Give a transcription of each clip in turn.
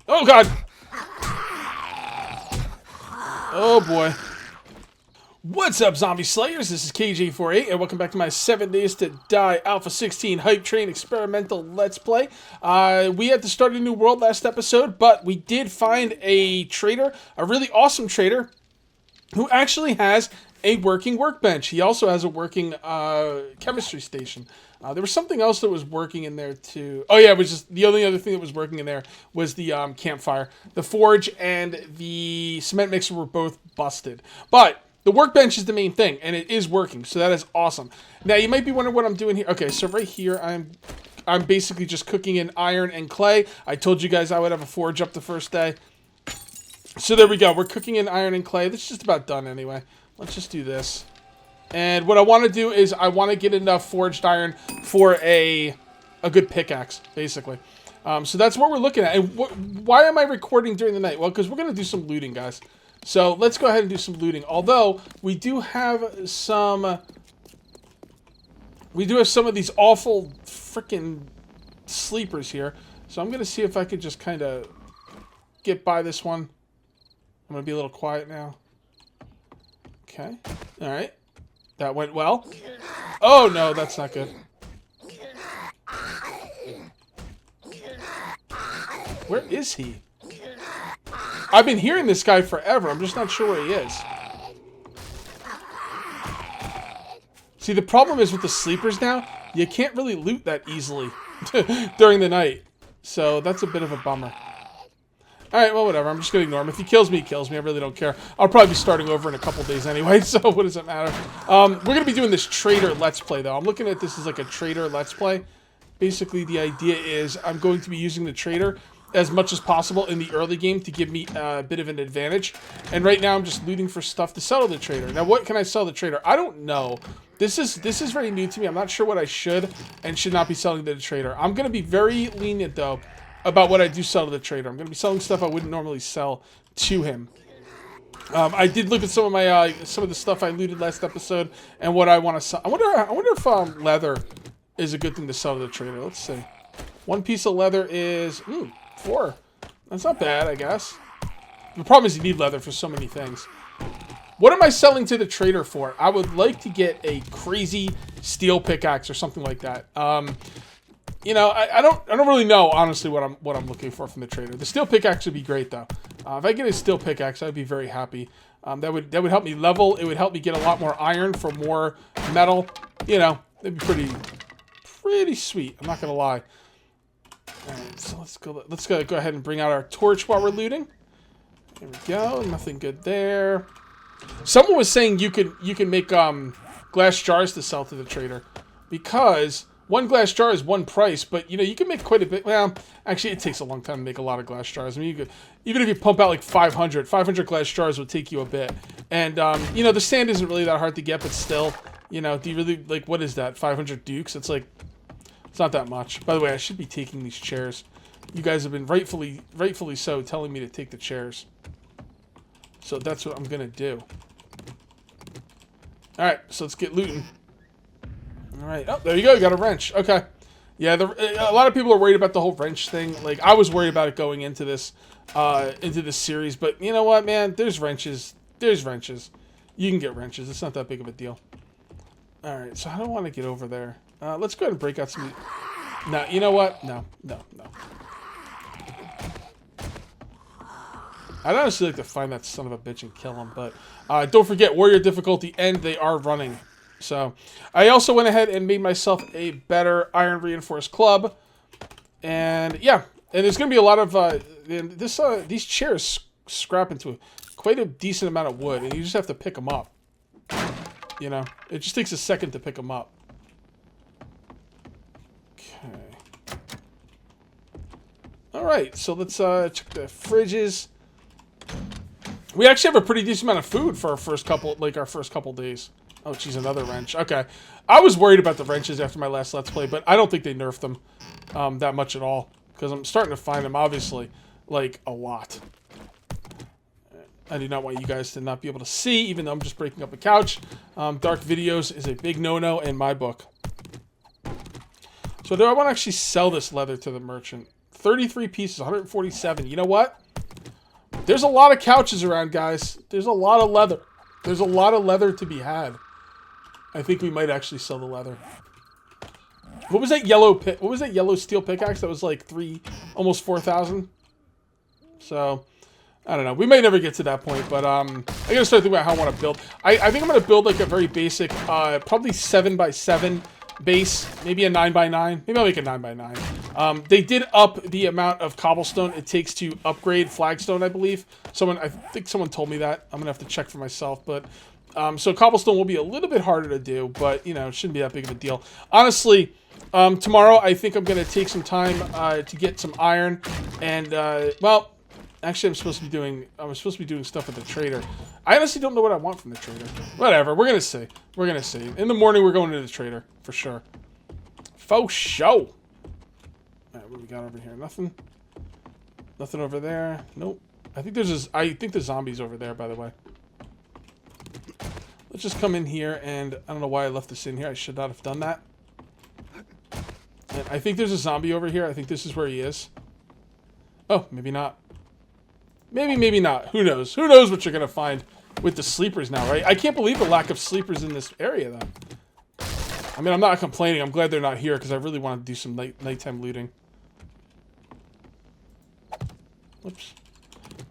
Oh, God. Oh, boy. What's up, Zombie Slayers? This is KJ48, and welcome back to my 7 Days to Die Alpha 16 Hype Train Experimental Let's Play. We had to start a new world last episode, but we did find a trader, a really awesome trader, who actually has a working workbench. He also has a working chemistry station. There was something else that was working in there too. Oh yeah, it was just the only other thing that was working in there was the campfire. The forge and the cement mixer were both busted. But the workbench is the main thing, and it is working, so that is awesome. Now you might be wondering what I'm doing here. Okay, so right here I'm basically just cooking in iron and clay. I told you guys I would have a forge up the first day. So there we go. We're cooking in iron and clay. That's just about done anyway. Let's just do this. And what I want to do is I want to get enough forged iron for a good pickaxe, basically. So that's what we're looking at. And why am I recording during the night? Well, because we're going to do some looting, guys. So let's go ahead and do some looting. Although we do have some of these awful freaking sleepers here. So I'm going to see if I could just kind of get by this one. I'm going to be a little quiet now. Okay. All right. That went well. Oh, no, that's not good. Where is he? I've been hearing this guy forever. I'm just not sure where he is. See, the problem is with the sleepers now, you can't really loot that easily during the night. So that's a bit of a bummer. Alright, well, whatever. I'm just going to ignore him. If he kills me, he kills me. I really don't care. I'll probably be starting over in a couple days anyway, so what does it matter? We're going to be doing this trader Let's Play, though. I'm looking at this as like a trader Let's Play. Basically, the idea is I'm going to be using the trader as much as possible in the early game to give me a bit of an advantage. And right now, I'm just looting for stuff to sell to the trader. Now, what can I sell the trader? I don't know. This is very new to me. I'm not sure what I should and should not be selling to the trader. I'm going to be very lenient, though, about what I do sell to the trader. I'm going to be selling stuff I wouldn't normally sell to him. I did look at some of my some of the stuff I looted last episode and what I want to sell. I wonder if leather is a good thing to sell to the trader. Let's see. One piece of leather is 4. That's not bad, I guess. The problem is you need leather for so many things. What am I selling to the trader for? I would like to get a crazy steel pickaxe or something like that. You know, I don't really know honestly what I'm looking for from the trader. The steel pickaxe would be great though. If I get a steel pickaxe, I'd be very happy. That would help me level. It would help me get a lot more iron for more metal. You know, it'd be pretty sweet. I'm not gonna lie. All right, so let's go ahead and bring out our torch while we're looting. There we go. Nothing good there. Someone was saying you can make glass jars to sell to the trader because one glass jar is one price, but you know you can make quite a bit. Well, actually, it takes a long time to make a lot of glass jars. I mean, you could, even if you pump out like 500 glass jars would take you a bit. And you know, the sand isn't really that hard to get, but still, you know, do you really like what is that? 500 dukes? It's like it's not that much. By the way, I should be taking these chairs. You guys have been rightfully so telling me to take the chairs. So that's what I'm gonna do. All right, so let's get looting. All right. Oh, there you go. You got a wrench. Okay. Yeah, a lot of people are worried about the whole wrench thing. Like, I was worried about it going into this series. But you know what, man? There's wrenches. There's wrenches. You can get wrenches. It's not that big of a deal. All right. So I don't want to get over there. Let's go ahead and break out some... No, you know what? No. I'd honestly like to find that son of a bitch and kill him. But don't forget, Warrior difficulty end. They are running. So, I also went ahead and made myself a better iron reinforced club, and yeah, and there's going to be a lot of these chairs scrap into quite a decent amount of wood, and you just have to pick them up. You know, it just takes a second to pick them up. Okay. All right, so let's check the fridges. We actually have a pretty decent amount of food for our first couple days. Oh, geez, another wrench. Okay. I was worried about the wrenches after my last Let's Play, but I don't think they nerfed them that much at all. Because I'm starting to find them, obviously, like, a lot. I do not want you guys to not be able to see, even though I'm just breaking up a couch. Dark videos is a big no-no in my book. So do I want to actually sell this leather to the merchant? 33 pieces, 147. You know what? There's a lot of couches around, guys. There's a lot of leather. There's a lot of leather to be had. I think we might actually sell the leather. What was that yellow what was that yellow steel pickaxe that was like almost 4,000? So, I don't know. We may never get to that point, but I gotta start thinking about how I want to build. I think I'm gonna build like a very basic, probably 7x7 base, maybe a 9x9. Maybe I'll make a 9x9. They did up the amount of cobblestone it takes to upgrade flagstone, I believe. I think someone told me that. I'm gonna have to check for myself, but so cobblestone will be a little bit harder to do, but you know, it shouldn't be that big of a deal. Honestly, tomorrow I think I'm gonna take some time to get some iron, and well, actually I'm supposed to be doing stuff with the trader. I honestly don't know what I want from the trader. Whatever, we're gonna see. We're gonna see. In the morning we're going to the trader for sure. Faux show. All right, what we got over here? Nothing. Nothing over there. Nope. I think the zombie's over there, by the way. Let's just come in here, and I don't know why I left this in here. I should not have done that. And I think there's a zombie over here. I think this is where he is. Oh, maybe not. Maybe not. Who knows? Who knows what you're going to find with the sleepers now, right? I can't believe the lack of sleepers in this area, though. I mean, I'm not complaining. I'm glad they're not here, because I really want to do some nighttime looting. Whoops.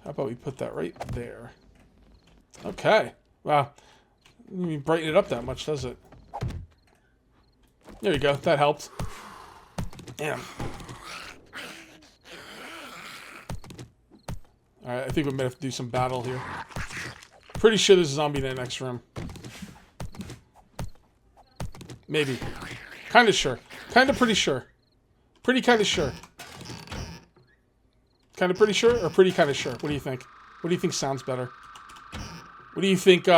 How about we put that right there? Okay. Wow. Doesn't even brighten it up that much, does it? There you go. That helped. Damn. Alright, I think we might have to do some battle here. Pretty sure there's a zombie in the next room. Maybe. Kinda sure. Kinda pretty sure. Pretty kinda sure. Kinda pretty sure or pretty kinda sure? What do you think? What do you think sounds better? What do you think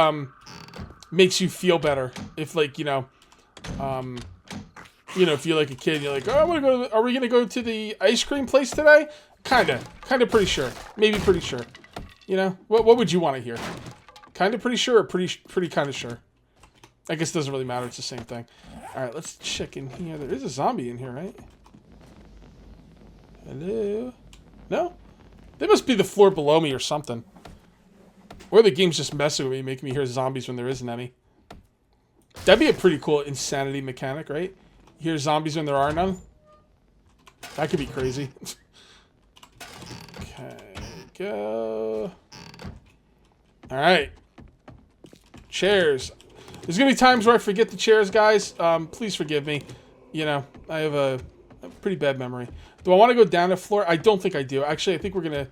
makes you feel better? If like, you know, if you're like a kid, you're like, oh, I want to go are we gonna go to the ice cream place today? Kinda pretty sure. Maybe pretty sure. You know, what would you want to hear? Kinda pretty sure or pretty kinda sure? I guess it doesn't really matter. It's the same thing. All right, let's check in here. There is a zombie in here, right? Hello? No? They must be the floor below me or something. Or the game's just messing with me, making me hear zombies when there isn't any. That'd be a pretty cool insanity mechanic, right? You hear zombies when there are none? That could be crazy. Okay, go. Alright. Chairs. There's gonna be times where I forget the chairs, guys. Please forgive me. You know, I have a pretty bad memory. Do I want to go down the floor? I don't think I do. Actually, I think we're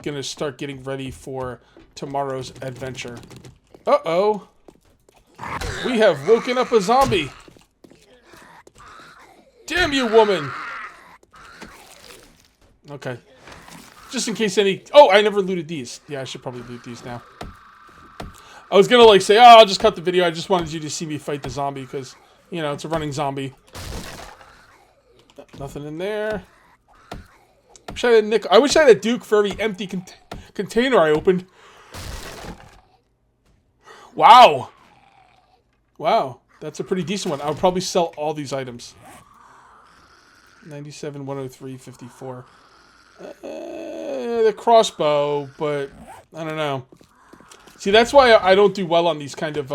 gonna start getting ready for tomorrow's adventure. Uh-oh. We have woken up a zombie. Damn you, woman. Okay. Just in case any... Oh, I never looted these. Yeah, I should probably loot these now. I was gonna, like, say, oh, I'll just cut the video. I just wanted you to see me fight the zombie because, you know, it's a running zombie. Nothing in there. I wish I had a Duke for every empty container I opened. Wow. Wow. That's a pretty decent one. I would probably sell all these items. 97, 103, 54. The crossbow, but I don't know. See, that's why I don't do well on these kind of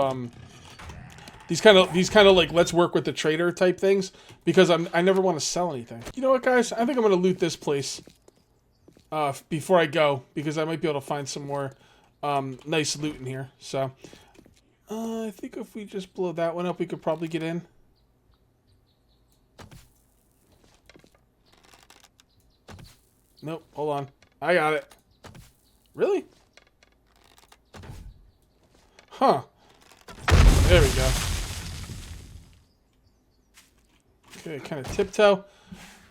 like let's work with the trader type things because I never want to sell anything. You know what, guys? I think I'm gonna loot this place before I go because I might be able to find some more nice loot in here. So I think if we just blow that one up, we could probably get in. Nope, hold on. I got it. Really? Huh. There we go. Okay, kind of tiptoe.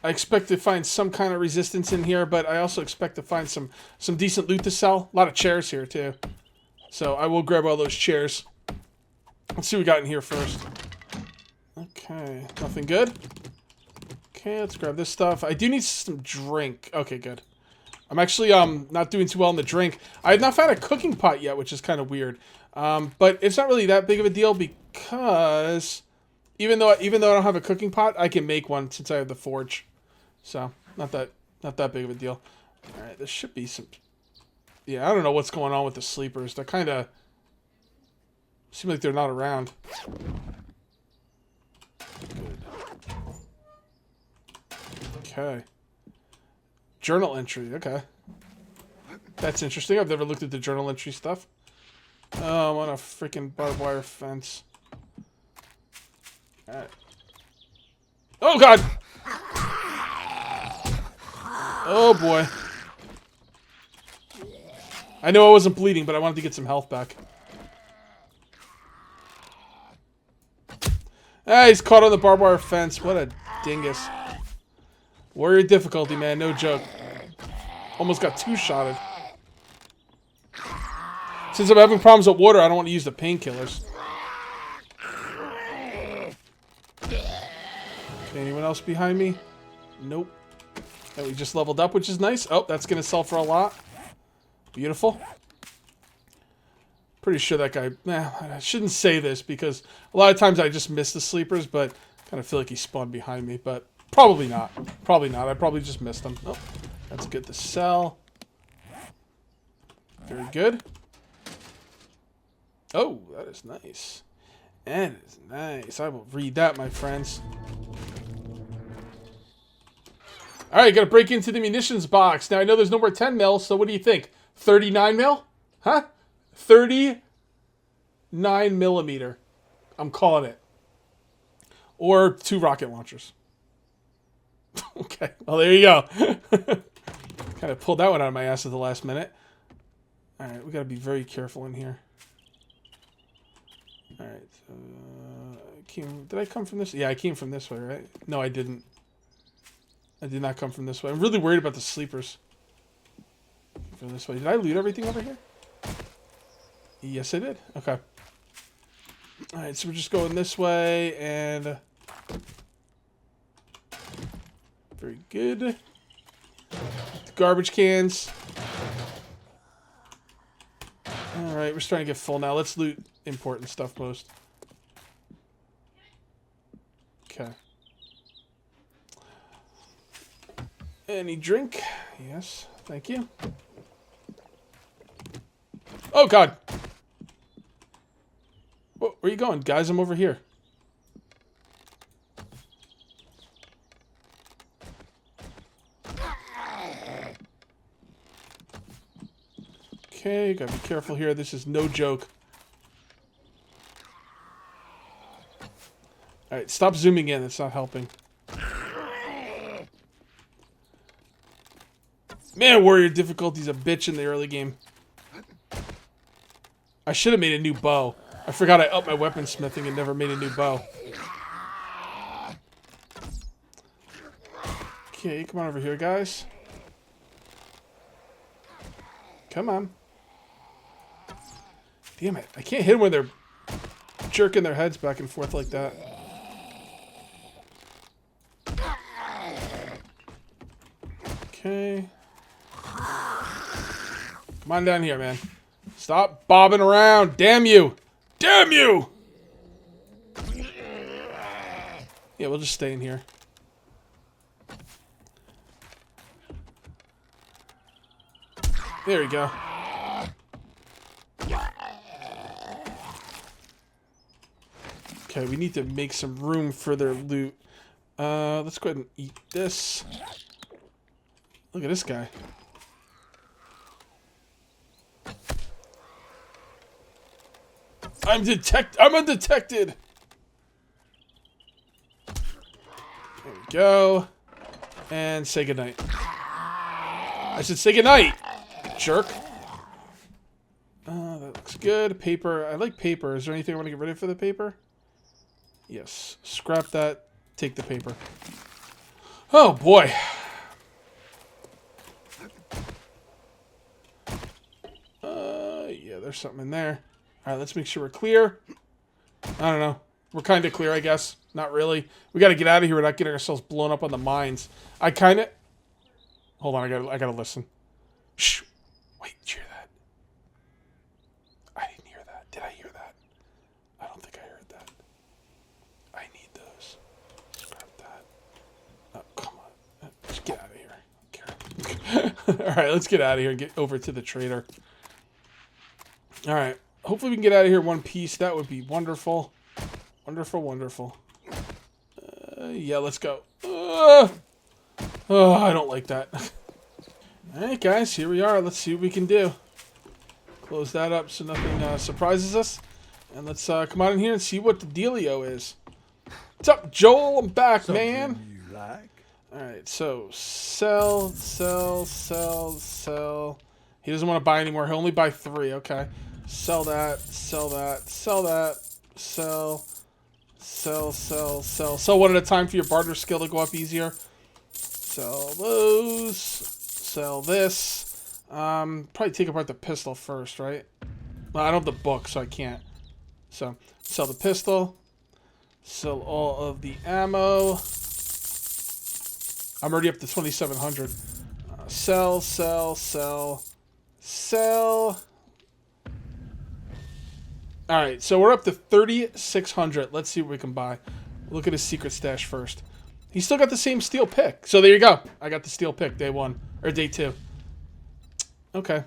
I expect to find some kind of resistance in here, but I also expect to find some decent loot to sell. A lot of chairs here, too. So I will grab all those chairs. Let's see what we got in here first. Okay, nothing good. Okay, let's grab this stuff. I do need some drink. Okay, good. I'm actually not doing too well in the drink. I have not found a cooking pot yet, which is kind of weird. But it's not really that big of a deal because even though I don't have a cooking pot, I can make one since I have the forge. So Not that big of a deal. All right, there should be some. Yeah, I don't know what's going on with the sleepers. They're kind of seem like they're not around. Good. Okay. Journal entry. Okay. That's interesting. I've never looked at the journal entry stuff. Oh, I'm on a freaking barbed wire fence. All right. Oh, God! Oh, boy. I know I wasn't bleeding, but I wanted to get some health back. Ah, he's caught on the barbed wire fence. What a dingus. Warrior difficulty, man. No joke. Almost got two-shotted. Since I'm having problems with water, I don't want to use the painkillers. Okay, anyone else behind me? Nope. And we just leveled up, which is nice. Oh, that's going to sell for a lot. Beautiful. Pretty sure that guy... I shouldn't say this because a lot of times I just miss the sleepers, but I kind of feel like he spawned behind me. But probably not. Probably not. I probably just missed him. Oh, that's good to sell. Very good. Oh, that is nice. That is nice. I will read that, my friends. Alright, gotta break into the munitions box. Now, I know there's no more 10 mil, so what do you think? 39 mil? Huh? 39 millimeter. I'm calling it. Or 2 rocket launchers. Okay, well, there you go. Kind of pulled that one out of my ass at the last minute. Alright, we gotta be very careful in here. Alright, did I come from this? Yeah, I came from this way, right? No, I didn't. I did not come from this way. I'm really worried about the sleepers. From this way. Did I loot everything over here? Yes, I did. Okay. Alright, so we're just going this way, and... very good. The garbage cans. Alright, we're starting to get full now. Let's loot important stuff most. Okay. Any drink? Yes, thank you. Oh, God! Where are you going, guys? I'm over here. Okay, gotta be careful here. This is no joke. Alright, stop zooming in. It's not helping. Man, warrior difficulty's a bitch in the early game. I should have made a new bow. I forgot I upped my weaponsmithing and never made a new bow. Okay, come on over here, guys. Come on. Damn it. I can't hit them when they're jerking their heads back and forth like that. Okay. Come on down here, man. Stop bobbing around. Damn you. Damn you! Yeah, we'll just stay in here. There we go. Okay, we need to make some room for their loot. Let's go ahead and eat this. Look at this guy. I'm undetected. There we go. And say goodnight. I should say goodnight. Jerk. That looks good. Paper. I like paper. Is there anything I want to get rid of for the paper? Yes. Scrap that. Take the paper. Oh, boy. Yeah, there's something in there. All right, let's make sure we're clear. I don't know. We're kind of clear, I guess. Not really. We got to get out of here without getting ourselves blown up on the mines. I kind of... Hold on, I gotta listen. Shh. Wait, did you hear that? I didn't hear that. Did I hear that? I don't think I heard that. I need those. Scrap that. Oh, come on. Just get out of here. Alright, let's get out of here and get over to the trader. Alright. Hopefully we can get out of here in one piece. That would be wonderful. Wonderful, wonderful. Yeah, let's go. Oh, I don't like that. Alright, guys. Here we are. Let's see what we can do. Close that up so nothing surprises us. And let's come out in here and see what the dealio is. What's up, Joel? I'm back, man. You like? Alright, so sell, sell, sell, sell. He doesn't want to buy anymore. He'll only buy 3. Okay. Sell that, sell that, sell that, sell, sell, sell, sell. Sell one at a time for your barter skill to go up easier. Sell those. Sell this. Probably take apart the pistol first, right? Well, I don't have the book, so I can't. So, sell the pistol. Sell all of the ammo. I'm already up to 2,700. Sell, sell, sell, sell. Alright, so we're up to 3,600. Let's see what we can buy. Look at his secret stash first. He's still got the same steel pick. So there you go. I got the steel pick day 1. Or day 2. Okay.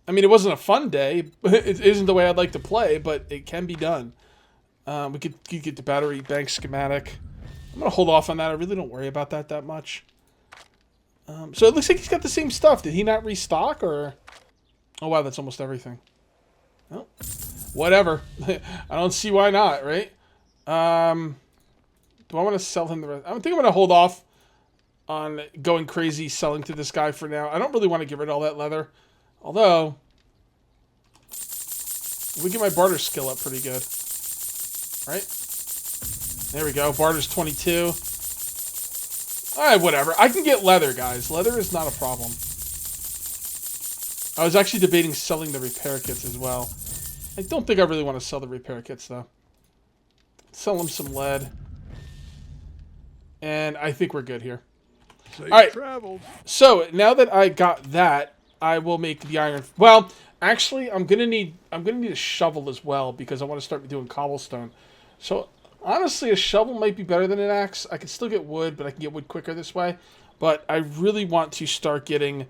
I mean, it wasn't a fun day. It isn't the way I'd like to play, but it can be done. We could get the battery bank schematic. I'm going to hold off on that. I really don't worry about that much. So it looks like he's got the same stuff. Did he not restock, or... Oh, wow, that's almost everything. Well, whatever. I don't see why not, right? Do I want to sell him the rest? I think I'm going to hold off on going crazy selling to this guy for now. I don't really want to get rid of all that leather. Although, we get my barter skill up pretty good. Right? There we go. Barter's 22. Alright, whatever. I can get leather, guys. Leather is not a problem. I was actually debating selling the repair kits as well. I don't think I really want to sell the repair kits, though. Sell them some lead. And I think we're good here. Alright. So, now that I got that, I will make the iron... Well, actually, I'm gonna need a shovel as well, because I want to start doing cobblestone. So, honestly, a shovel might be better than an axe. I can still get wood, but I can get wood quicker this way. But I really want to start getting...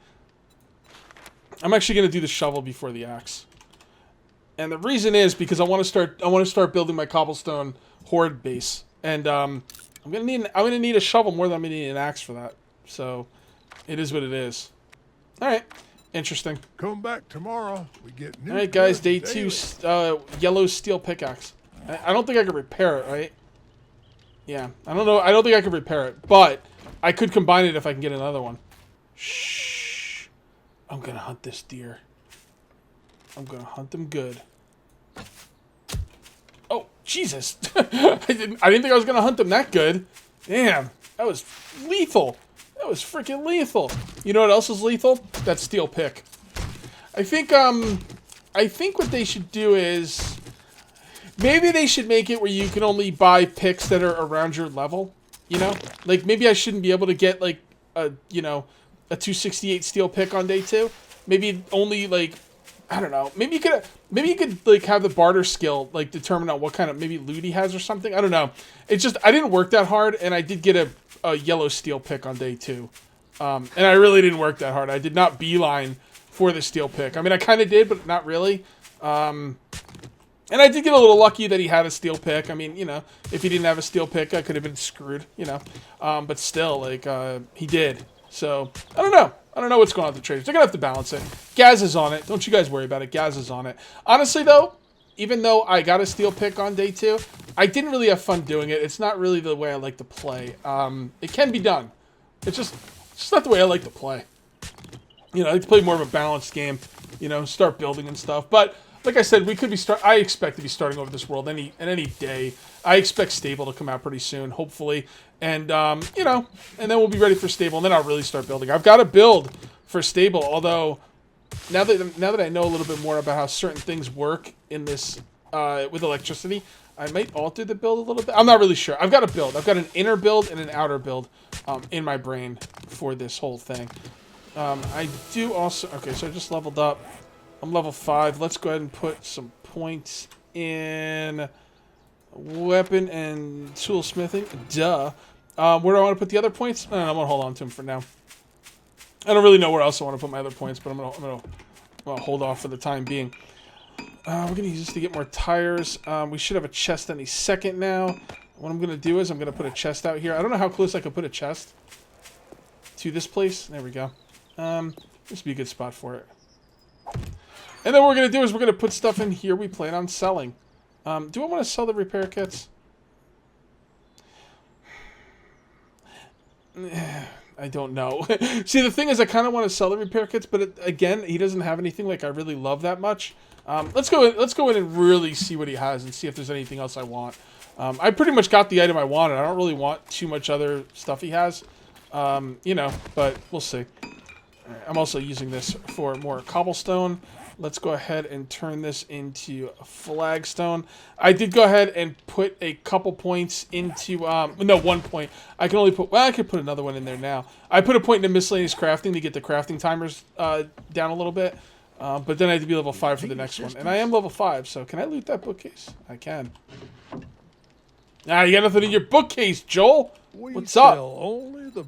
I'm actually going to do the shovel before the axe. And the reason is because I want to start building my cobblestone horde base. And I'm going to need a shovel more than I'm going to need an axe for that. So, it is what it is. All right. Interesting. Come back tomorrow. We get new. All right, guys. Day 2, yellow steel pickaxe. I don't think I can repair it, right? Yeah. I don't know. I don't think I can repair it. But I could combine it if I can get another one. Shh. I'm going to hunt this deer. I'm going to hunt them good. Oh, Jesus. I didn't think I was going to hunt them that good. Damn. That was lethal. That was freaking lethal. You know what else is lethal? That steel pick. I think what they should do is... Maybe they should make it where you can only buy picks that are around your level. You know? Like, maybe I shouldn't be able to get, like, a 268 steel pick on day 2. Maybe only, like... I don't know. Maybe you could like have the barter skill like determine on what kind of maybe loot he has or something. I don't know. It's just I didn't work that hard, and I did get a yellow steel pick on day 2, and I really didn't work that hard. I did not beeline for the steel pick. I mean, I kind of did, but not really. And I did get a little lucky that he had a steel pick. I mean, you know, if he didn't have a steel pick, I could have been screwed. You know, but still, like he did. So I don't know. I don't know what's going on with the traders. They're going to have to balance it. Gaz is on it. Don't you guys worry about it. Gaz is on it. Honestly, though, even though I got a steel pick on day 2, I didn't really have fun doing it. It's not really the way I like to play. It can be done. It's just not the way I like to play. You know, I like to play more of a balanced game. You know, start building and stuff. But like I said, we could be I expect to be starting over this world any day. I expect Stable to come out pretty soon, hopefully. And, you know, and then we'll be ready for Stable, and then I'll really start building. I've got a build for Stable, although now that I know a little bit more about how certain things work in this, with electricity, I might alter the build a little bit. I'm not really sure. I've got a build. I've got an inner build and an outer build in my brain for this whole thing. I do also... Okay, so I just leveled up. I'm level 5. Let's go ahead and put some points in weapon and tool smithing. Duh. Where do I want to put the other points? I don't know, I'm going to hold on to them for now. I don't really know where else I want to put my other points, but I'm gonna hold off for the time being. We're gonna use this to get more tires. We should have a chest any second now. What I'm gonna do is I'm gonna put a chest out here. I don't know how close I could put a chest to this place. There we go. This would be a good spot for it. And then what we're gonna do is we're gonna put stuff in here we plan on selling. Do I want to sell the repair kits? I don't know. See, the thing is, I kind of want to sell the repair kits, but again, he doesn't have anything like I really love that much. Let's go in and really see what he has and see if there's anything else I want. I pretty much got the item I wanted. I don't really want too much other stuff he has, you know, but we'll see. All right, I'm also using this for more cobblestone. Let's go ahead and turn this into flagstone. I did go ahead and put a couple points into, no, 1 point. I can only put, well, I could put another one in there now. I put a point into miscellaneous crafting to get the crafting timers down a little bit. But then I had to be level 5 for the next one. And I am level 5, so can I loot that bookcase? I can. Ah, you got nothing in your bookcase, Joel. What's up?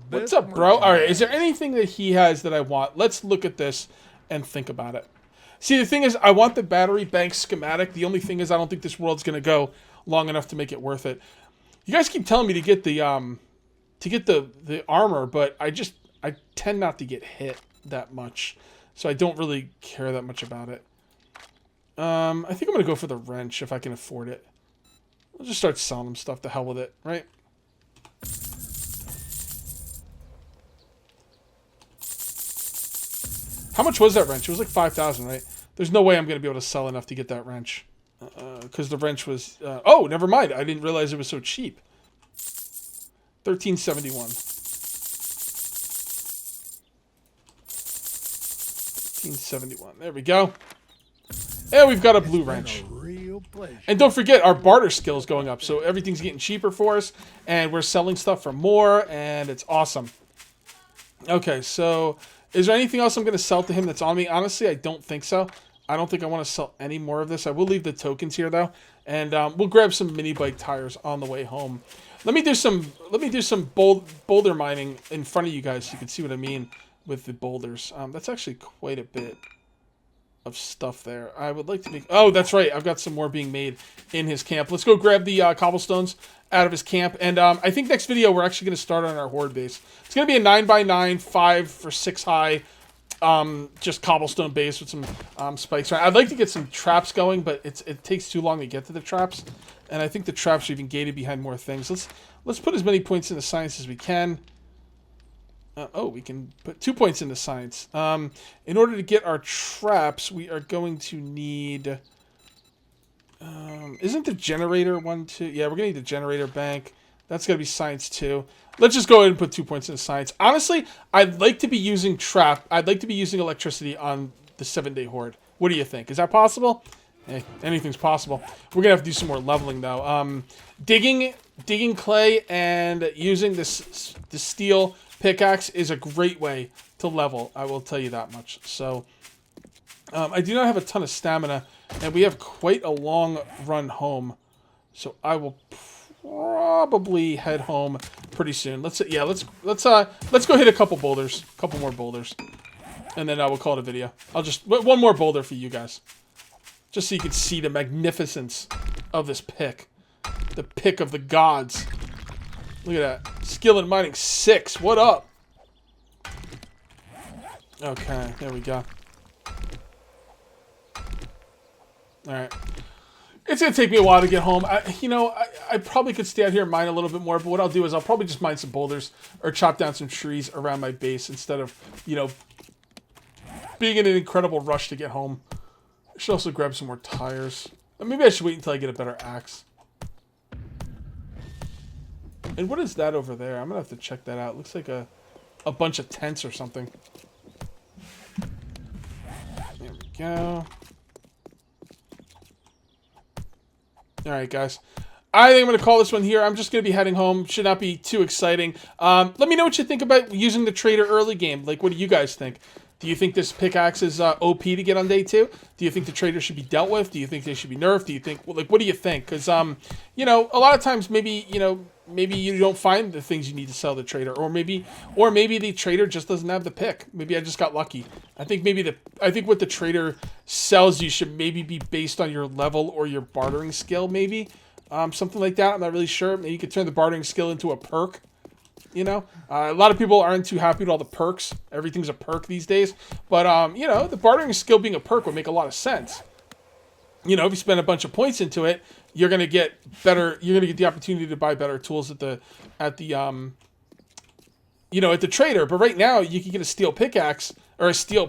What's up, bro? All right, is there anything that he has that I want? Let's look at this and think about it. See, the thing is, I want the battery bank schematic. The only thing is, I don't think this world's going to go long enough to make it worth it. You guys keep telling me to get the armor, but I tend not to get hit that much. So I don't really care that much about it. I think I'm going to go for the wrench if I can afford it. I'll just start selling them stuff. To hell with it, right? How much was that wrench? It was like 5,000, right? There's no way I'm going to be able to sell enough to get that wrench. Because the wrench was... oh, never mind. I didn't realize it was so cheap. 1371. 1371. There we go. And we've got a blue wrench. And don't forget, our barter skill is going up. So everything's getting cheaper for us. And we're selling stuff for more. And it's awesome. Okay, so... is there anything else I'm going to sell to him that's on me? Honestly, I don't think so. I don't think I want to sell any more of this. I will leave the tokens here, though. And we'll grab some mini bike tires on the way home. Let me do some boulder mining in front of you guys so you can see what I mean with the boulders. That's actually quite a bit of stuff there. I would like to make... oh, that's right. I've got some more being made in his camp. Let's go grab the cobblestones out of his camp. And I think next video we're actually going to start on our horde base. It's going to be a 9x9, 5 for 6 high, just cobblestone base with some spikes. I'd like to get some traps going, but it takes too long to get to the traps. And I think the traps are even gated behind more things. Let's put as many points into science as we can. Oh, we can put 2 points into science. In order to get our traps, we are going to need... isn't the generator 1, 2? Yeah, we're going to need the generator bank. That's going to be science 2. Let's just go ahead and put 2 points into science. Honestly, I'd like to be using I'd like to be using electricity on the 7-day horde. What do you think? Is that possible? Hey, anything's possible. We're going to have to do some more leveling, though. Digging clay and using the steel pickaxe is a great way to level. I will tell you that much. So, I do not have a ton of stamina, and we have quite a long run home. So I will probably head home pretty soon. Let's go hit a couple more boulders, and then I will call it a video. I'll just one more boulder for you guys, just so you can see the magnificence of this pick, the pick of the gods. Look at that. Skill in mining 6. What up? Okay, there we go. Alright. It's going to take me a while to get home. I probably could stay out here and mine a little bit more, but what I'll do is I'll probably just mine some boulders or chop down some trees around my base instead of, being in an incredible rush to get home. I should also grab some more tires. Maybe I should wait until I get a better axe. And what is that over there? I'm going to have to check that out. Looks like a bunch of tents or something. There we go. Alright, guys. I think I'm going to call this one here. I'm just going to be heading home. Should not be too exciting. Let me know what you think about using the trader early game. Like, what do you guys think? Do you think this pickaxe is OP to get on day 2? Do you think the trader should be dealt with? Do you think they should be nerfed? Do you think, well, like, what do you think? Because, a lot of times maybe, maybe you don't find the things you need to sell the trader, or maybe the trader just doesn't have the pick. Maybe I just got lucky. I think what the trader sells you should maybe be based on your level or your bartering skill, maybe something like that. I'm not really sure. Maybe you could turn the bartering skill into a perk. You know, a lot of people aren't too happy with all the perks. Everything's a perk these days, but you know, the bartering skill being a perk would make a lot of sense. You know, if you spend a bunch of points into it, you're gonna get better. You're gonna get the opportunity to buy better tools at the trader. But right now, you can get a steel pickaxe or a steel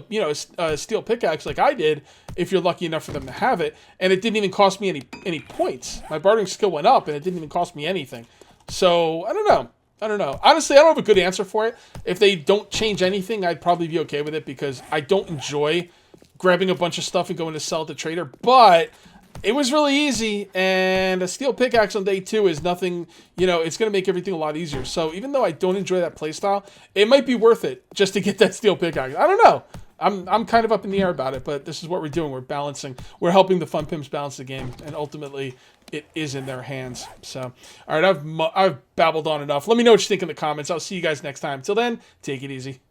pickaxe like I did if you're lucky enough for them to have it, and it didn't even cost me any points. My bartering skill went up, and it didn't even cost me anything. So I don't know. Honestly, I don't have a good answer for it. If they don't change anything, I'd probably be okay with it because I don't enjoy grabbing a bunch of stuff and going to sell at the trader. But it was really easy, and a steel pickaxe on day 2 is nothing, you know, it's going to make everything a lot easier. So even though I don't enjoy that playstyle, it might be worth it just to get that steel pickaxe. I don't know. I'm kind of up in the air about it, but this is what we're doing. We're balancing. We're helping the Fun Pimps balance the game, and ultimately it is in their hands. So, all right, I've babbled on enough. Let me know what you think in the comments. I'll see you guys next time. Till then, take it easy.